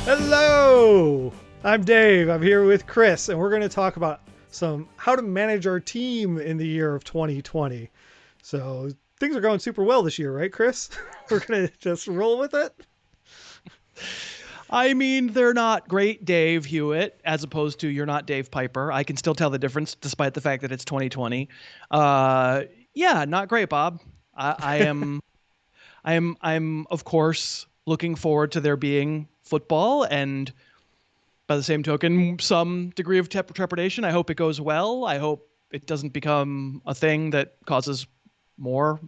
Hello, I'm Dave. I'm here with Chris, and we're going to talk about how to manage our team in the year of 2020. So things are going super well this year, right, Chris? We're going to just roll with it. I mean, they're not great Dave Hewitt as opposed to you're not Dave Piper. I can still tell the difference despite the fact that it's 2020. Uh, yeah, not great, Bob. I am, I'm of course looking forward to there being football, and by the same token, some degree of trepidation. I hope it goes well. I hope it doesn't become a thing that causes more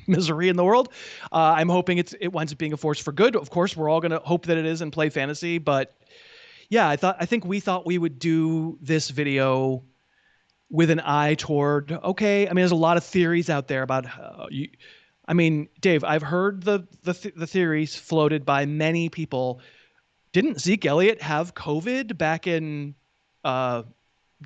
misery in the world. I'm hoping it winds up being a force for good. Of course, we're all going to hope that it is and play fantasy. But yeah, I think we thought we would do this video with an eye toward, okay. I mean, there's a lot of theories out there about I mean, Dave, I've heard the theories floated by many people. Didn't Zeke Elliott have COVID back in uh,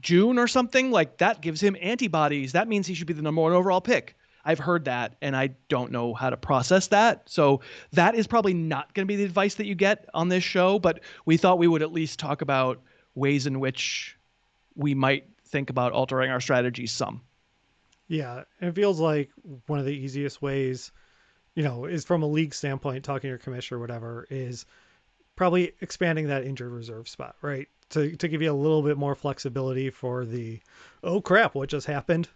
June or something? Like that gives him antibodies. That means he should be the number one overall pick. I've heard that, and I don't know how to process that. So that is probably not going to be the advice that you get on this show. But we thought we would at least talk about ways in which we might think about altering our strategies some. Yeah, and it feels like one of the easiest ways, is from a league standpoint, talking to your commissioner or whatever, is probably expanding that injured reserve spot, right? To give you a little bit more flexibility for oh crap, what just happened?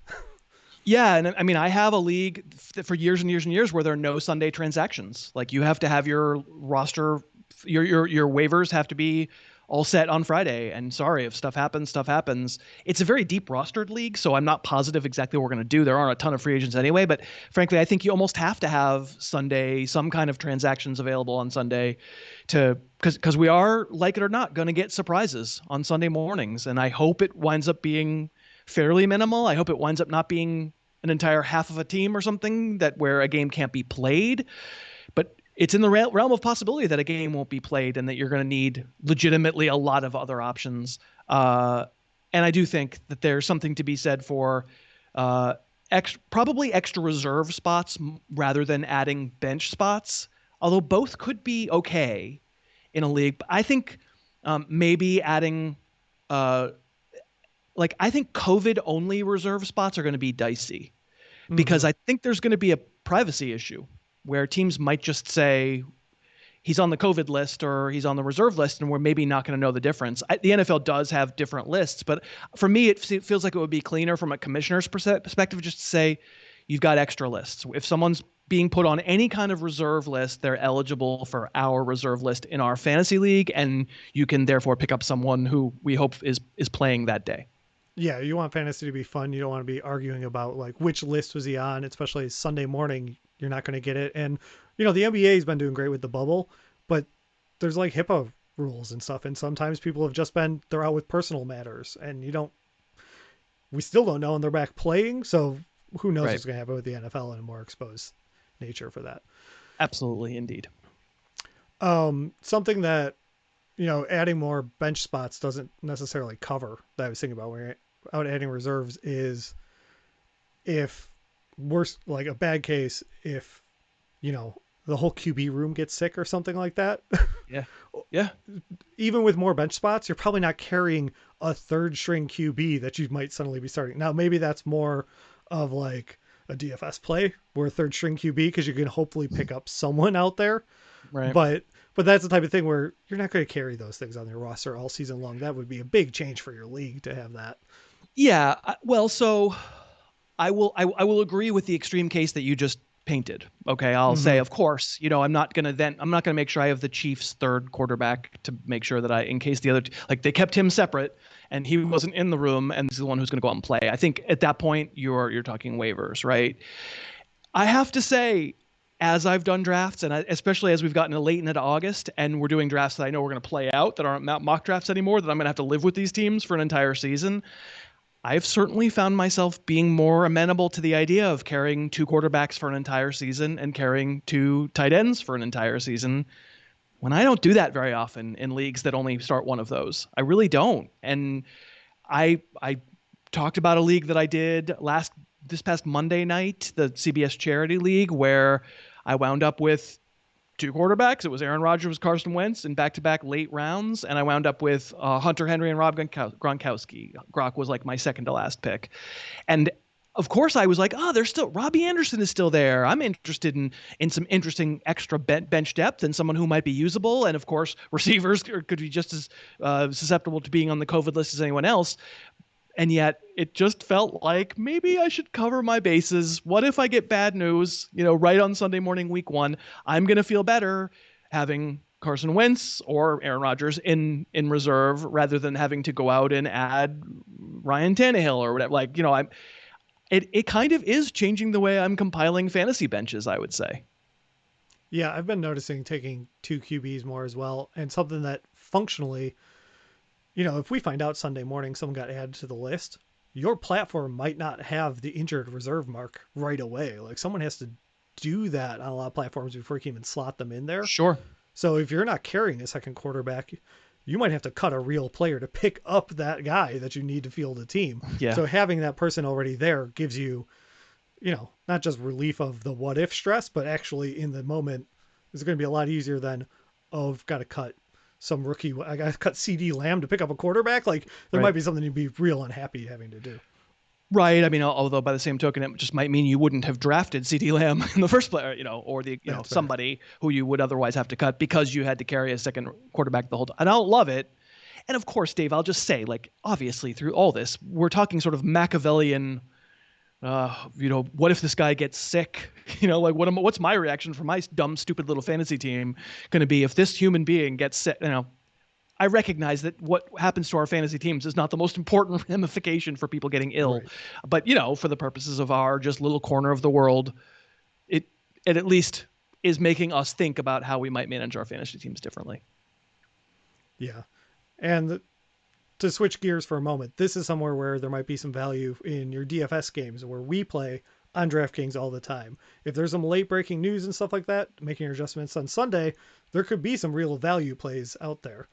Yeah, and I mean, I have a league for years and years and years where there are no Sunday transactions. Like you have to have your roster, your waivers have to be all set on Friday. And sorry, if stuff happens, stuff happens. It's a very deep rostered league, so I'm not positive exactly what we're going to do. There aren't a ton of free agents anyway, but frankly, I think you almost have to have Sunday, some kind of transactions available on Sunday, to because we are, like it or not, going to get surprises on Sunday mornings, and I hope it winds up being fairly minimal. I hope it winds up not being an entire half of a team or something that where a game can't be played. But it's in the realm of possibility that a game won't be played and that you're going to need legitimately a lot of other options. And I do think that there's something to be said for uh, probably extra reserve spots rather than adding bench spots, although both could be okay in a league. But I think maybe adding uh, I think COVID only reserve spots are going to be dicey Mm-hmm. because I think there's going to be a privacy issue where teams might just say he's on the COVID list or he's on the reserve list, and we're maybe not going to know the difference. The NFL does have different lists, but for me, it feels like it would be cleaner from a commissioner's perspective just to say you've got extra lists. If someone's being put on any kind of reserve list, they're eligible for our reserve list in our fantasy league, and you can therefore pick up someone who we hope is playing that day. Yeah, you want fantasy to be fun. You don't want to be arguing about like which list was he on, especially Sunday morning. You're not going to get it. And the NBA has been doing great with the bubble, but there's like HIPAA rules and stuff, and sometimes people have just been they're out with personal matters, and we still don't know, and they're back playing. So who knows Right. what's going to happen with the NFL in a more exposed nature for that. Absolutely, indeed. Something that adding more bench spots doesn't necessarily cover that I was thinking about without adding reserves is if worst like a bad case if you know the whole QB room gets sick or something like that. Yeah. Yeah. Even with more bench spots, you're probably not carrying a third string QB that you might suddenly be starting. Now maybe that's more of like a DFS play where third string QB because you can hopefully pick up someone out there. Right. But that's the type of thing where you're not going to carry those things on your roster all season long. That would be a big change for your league to have that. Yeah. Well, so I will agree with the extreme case that you just painted. Okay, I'll say, Mm-hmm. of course, I'm not going to make sure I have the Chiefs' third quarterback to make sure that in case the other like they kept him separate and he wasn't in the room and this is the one who's going to go out and play. I think at that point you're talking waivers, right? I have to say, as I've done drafts, and especially as we've gotten late into August, and we're doing drafts that I know we're going to play out that aren't mock drafts anymore, that I'm going to have to live with these teams for an entire season. I've certainly found myself being more amenable to the idea of carrying two quarterbacks for an entire season and carrying two tight ends for an entire season when I don't do that very often in leagues that only start one of those. I really don't. And I talked about a league that I did this past Monday night, the CBS Charity League, where I wound up with two quarterbacks. It was Aaron Rodgers, Carson Wentz, in back-to-back late rounds, and I wound up with Hunter Henry and Rob Gronkowski. Gronk was like my second to last pick, and of course I was like, oh, there's still Robbie Anderson is still there. I'm interested in some interesting extra bench depth and someone who might be usable, and of course receivers could be just as susceptible to being on the COVID list as anyone else. And yet it just felt like maybe I should cover my bases. What if I get bad news, right on Sunday morning, week 1? I'm going to feel better having Carson Wentz or Aaron Rodgers in reserve rather than having to go out and add Ryan Tannehill or whatever. It kind of is changing the way I'm compiling fantasy benches, I would say. Yeah, I've been noticing taking two QBs more as well, and something that functionally, if we find out Sunday morning someone got added to the list, your platform might not have the injured reserve mark right away. Like someone has to do that on a lot of platforms before you can even slot them in there. Sure. So if you're not carrying a second quarterback, you might have to cut a real player to pick up that guy that you need to field a team. Yeah. So having that person already there gives you, not just relief of the what if stress, but actually in the moment, it's going to be a lot easier than, oh, I've got to cut some rookie. I got to cut CD Lamb to pick up a quarterback. Like there might be something you'd be real unhappy having to do. Right. I mean, although by the same token, it just might mean you wouldn't have drafted CD Lamb in the first place, or somebody who you would otherwise have to cut because you had to carry a second quarterback the whole time. And I'll love it. And of course, Dave, I'll just say, obviously through all this, we're talking sort of Machiavellian, what if this guy gets sick? What's my reaction for my dumb, stupid little fantasy team going to be if this human being gets sick? I recognize that what happens to our fantasy teams is not the most important ramification for people getting ill. Right. But, for the purposes of our just little corner of the world, it at least is making us think about how we might manage our fantasy teams differently. Yeah. And to switch gears for a moment, this is somewhere where there might be some value in your DFS games where we play on DraftKings all the time. If there's some late breaking news and stuff like that, making your adjustments on Sunday, there could be some real value plays out there.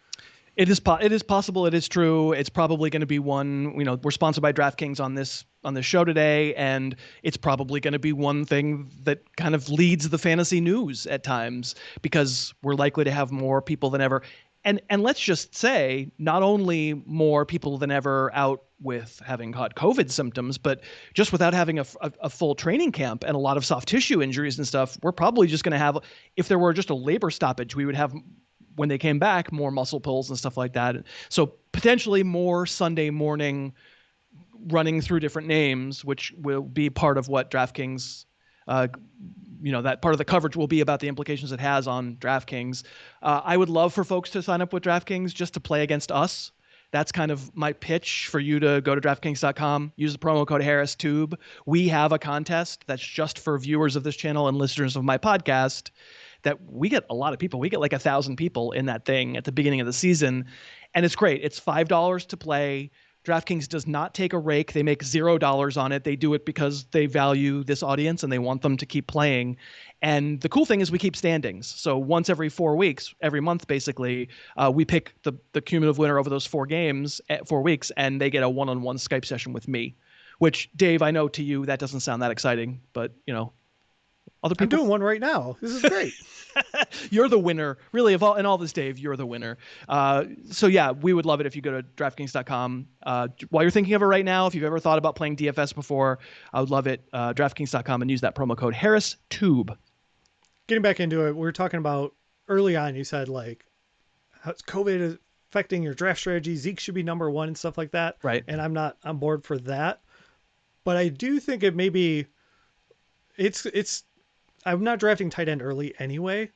It is possible. It is true. It's probably going to be one, we're sponsored by DraftKings on this show today, and it's probably going to be one thing that kind of leads the fantasy news at times because we're likely to have more people than ever. And let's just say not only more people than ever out with having caught COVID symptoms, but just without having a full training camp and a lot of soft tissue injuries and stuff, we're probably just going to have, if there were just a labor stoppage, we would have, when they came back, more muscle pulls and stuff like that. So potentially more Sunday morning running through different names, which will be part of what DraftKings, that part of the coverage will be about the implications it has on DraftKings. I would love for folks to sign up with DraftKings just to play against us. That's kind of my pitch for you to go to DraftKings.com, use the promo code HarrisTube. We have a contest that's just for viewers of this channel and listeners of my podcast that we get a lot of people. We get like 1,000 people in that thing at the beginning of the season. And it's great. It's $5 to play. DraftKings does not take a rake. They make $0 on it. They do it because they value this audience and they want them to keep playing. And the cool thing is we keep standings. So once every 4 weeks, every month basically, we pick the cumulative winner over those 4 games at 4 weeks, and they get a one-on-one Skype session with me. Which, Dave, I know to you that doesn't sound that exciting, but other people. I'm doing one right now. This is great. You're the winner, really, in all this, Dave. You're the winner. So yeah, we would love it if you go to DraftKings.com. While you're thinking of it right now, if you've ever thought about playing DFS before, I would love it. DraftKings.com and use that promo code HarrisTube. Getting back into it, we were talking about early on. You said how's COVID affecting your draft strategy? Zeke should be number 1 and stuff like that. Right. And I'm not on board for that, but I do think it may be. It's. I'm not drafting tight end early anyway,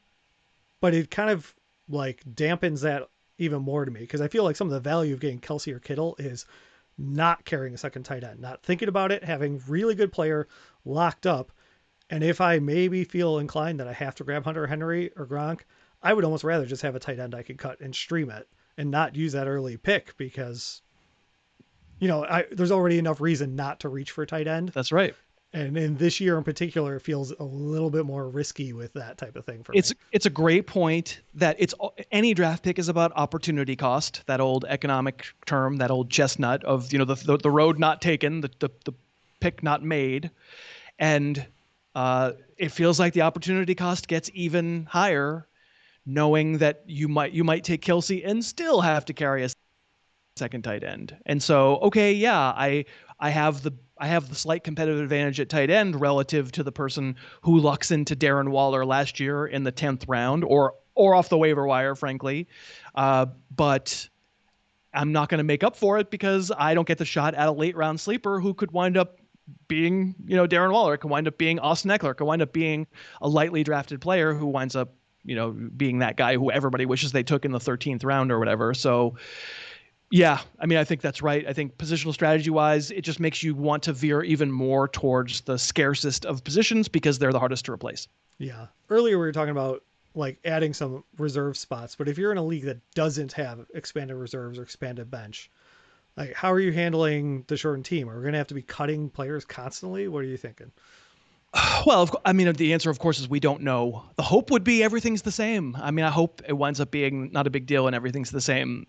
but it kind of dampens that even more to me because I feel like some of the value of getting Kelsey or Kittle is not carrying a second tight end, not thinking about it, having really good player locked up. And if I maybe feel inclined that I have to grab Hunter Henry or Gronk, I would almost rather just have a tight end I could cut and stream it and not use that early pick because, there's already enough reason not to reach for tight end. That's right. And in this year in particular, it feels a little bit more risky with that type of thing for me. It's a great point that any draft pick is about opportunity cost, that old economic term, that old chestnut of, the road not taken, the pick not made. And it feels like the opportunity cost gets even higher, knowing that you might take Kelsey and still have to carry a second tight end. And so, okay, yeah, I have the slight competitive advantage at tight end relative to the person who lucks into Darren Waller last year in the 10th round or off the waiver wire, frankly. But I'm not going to make up for it because I don't get the shot at a late round sleeper who could wind up being, Darren Waller, could wind up being Austin Eckler, could wind up being a lightly drafted player who winds up, being that guy who everybody wishes they took in the 13th round or whatever. So, yeah, I mean, I think that's right. I think positional strategy wise, it just makes you want to veer even more towards the scarcest of positions because they're the hardest to replace. Yeah. Earlier we were talking about like adding some reserve spots, but if you're in a league that doesn't have expanded reserves or expanded bench, like how are you handling the shortened team? Are we going to have to be cutting players constantly? What are you thinking? Well, I mean, the answer, of course, is we don't know. The hope would be everything's the same. I mean, I hope it winds up being not a big deal and everything's the same.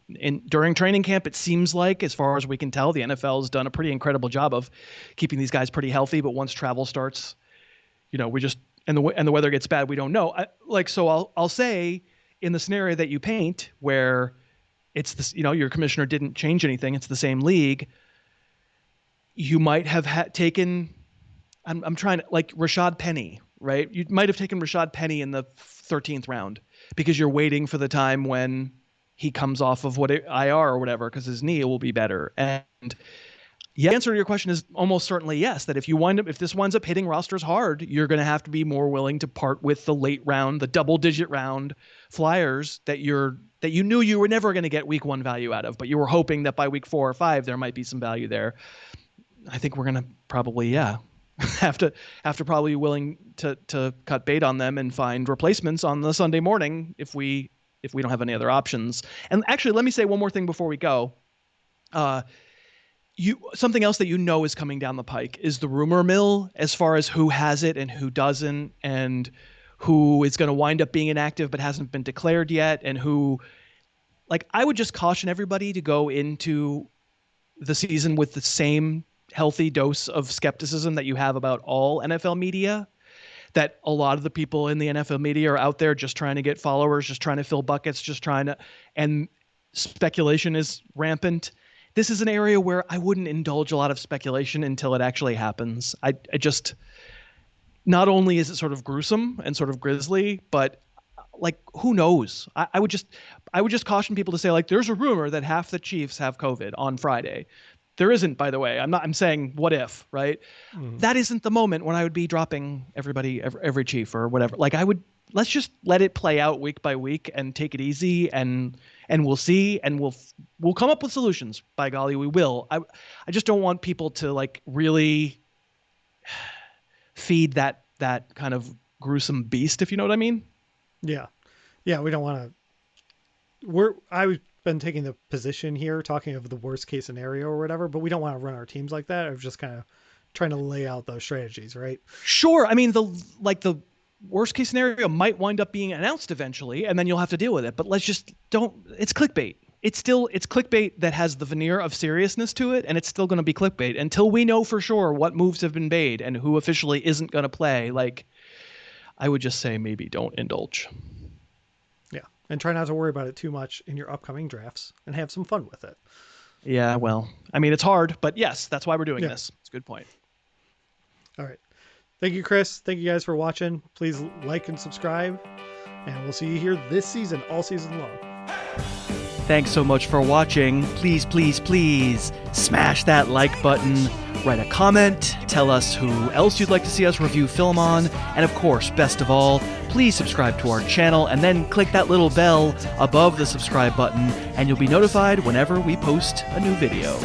During training camp, it seems like, as far as we can tell, the NFL has done a pretty incredible job of keeping these guys pretty healthy. But once travel starts, we just and the weather gets bad, we don't know. So I'll say in the scenario that you paint where it's this, your commissioner didn't change anything, it's the same league. You might have taken. I'm trying to, like, Rashad Penny, right? You might have taken Rashad Penny in the 13th round because you're waiting for the time when he comes off of IR or whatever, because his knee will be better. And yeah, the answer to your question is almost certainly yes, that if this winds up hitting rosters hard, you're going to have to be more willing to part with the late round, the double digit round flyers that you knew you were never going to get week 1 value out of, but you were hoping that by week 4 or 5, there might be some value there. I think we're going to probably, have to probably be willing to cut bait on them and find replacements on the Sunday morning if we don't have any other options. And actually, let me say one more thing before we go. Something else that is coming down the pike is the rumor mill as far as who has it and who doesn't, and who is going to wind up being inactive but hasn't been declared yet, and who, like, I would just caution everybody to go into the season with the same healthy dose of skepticism that you have about all NFL media, that a lot of the people in the NFL media are out there just trying to get followers, just trying to fill buckets, and speculation is rampant. This is an area where I wouldn't indulge a lot of speculation until it actually happens. I just, not only is it sort of gruesome and sort of grisly, but like, who knows? I would just caution people to say, like, there's a rumor that half the Chiefs have COVID on Friday. There isn't, by the way. I'm saying what if, right? That isn't the moment when I would be dropping every chief or whatever. Like, let's just let it play out week by week and take it easy, and we'll see, and we'll come up with solutions. By golly, we will. I just don't want people to, like, really feed that kind of gruesome beast, if you know what I mean. Yeah. Yeah. We don't want to, I've been taking the position here, talking of the worst case scenario or whatever, but we don't want to run our teams like that. I'm just kind of trying to lay out those strategies, right? Sure. I mean, the worst case scenario might wind up being announced eventually, and then you'll have to deal with it. But it's clickbait. It's clickbait that has the veneer of seriousness to it, and it's still going to be clickbait until we know for sure what moves have been made and who officially isn't going to play. Like, I would just say maybe don't indulge. Yeah. And try not to worry about it too much in your upcoming drafts and have some fun with it. Yeah, well, I mean, it's hard, but yes, that's why we're doing this. It's a good point. All right. Thank you, Chris. Thank you guys for watching. Please like and subscribe, and we'll see you here this season, all season long. Thanks so much for watching. Please, please, please smash that like button, write a comment, tell us who else you'd like to see us review film on, and of course, best of all, please subscribe to our channel and then click that little bell above the subscribe button, and you'll be notified whenever we post a new video.